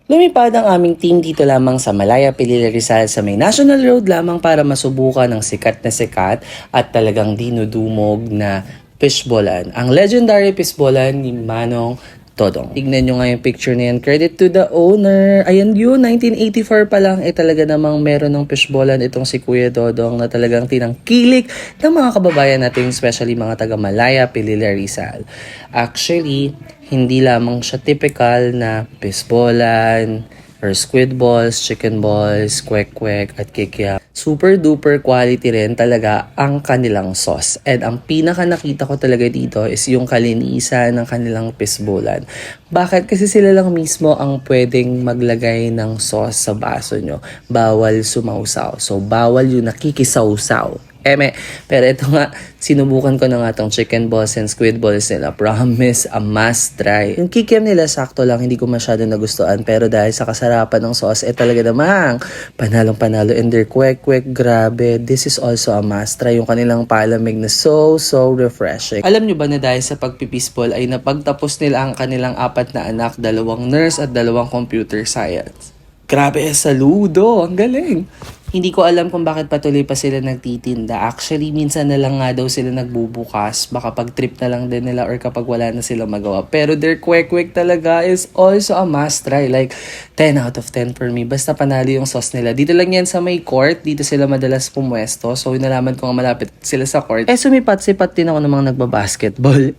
Lumipad ang aming team dito lamang sa Malaya, Pilila, Rizal sa may National Road lamang para masubukan ng sikat na sikat at talagang dinudumog na fishballan. Ang legendary fishballan ni Manong Todong. Tignan nyo nga yung picture na yan. Credit to the owner. Ayan yun, 1984 pa lang. Talaga namang meron ng fishballan itong si Kuya Dodong na talagang tinangkilik ng mga kababayan natin, especially mga taga Malaya, Pilila, Rizal. Actually, hindi lamang siya typical na fishballan or squid balls, chicken balls, kwek-kwek at kikiam. Super duper quality rin talaga ang kanilang sauce. And ang pinaka nakita ko talaga dito is yung kalinisan ng kanilang fishballan. Bakit? Kasi sila lang mismo ang pwedeng maglagay ng sauce sa baso nyo. Bawal sumausaw. So, bawal yung nakikisawsaw. Pero ito nga, sinubukan ko na nga tong chicken balls and squid balls nila. Promise, a must try. Yung kikiam nila, sakto lang, hindi ko masyado nagustuhan. Pero dahil sa kasarapan ng sauce, talaga namang panalong-panalo. And their kwek-kwek, grabe. This is also a must try. Yung kanilang palamig na so refreshing. Alam nyo ba na dahil sa pagpipispol ay napagtapos nila ang kanilang 4 na anak, 2 nurse at 2 computer science. Grabe, saludo. Ang galing. Hindi ko alam kung bakit patuloy pa sila nagtitinda. Actually, minsan na lang nga daw sila nagbubukas. Baka pag trip na lang din nila or kapag wala na sila magawa. Pero their kwek-kwek talaga is also a must try. Like, 10 out of 10 for me. Basta panalo yung sauce nila. Dito lang yan sa may court. Dito sila madalas pumwesto. So, nalaman ko nga malapit sila sa court. Sumipat-sipat din ako namang nagbabasketball.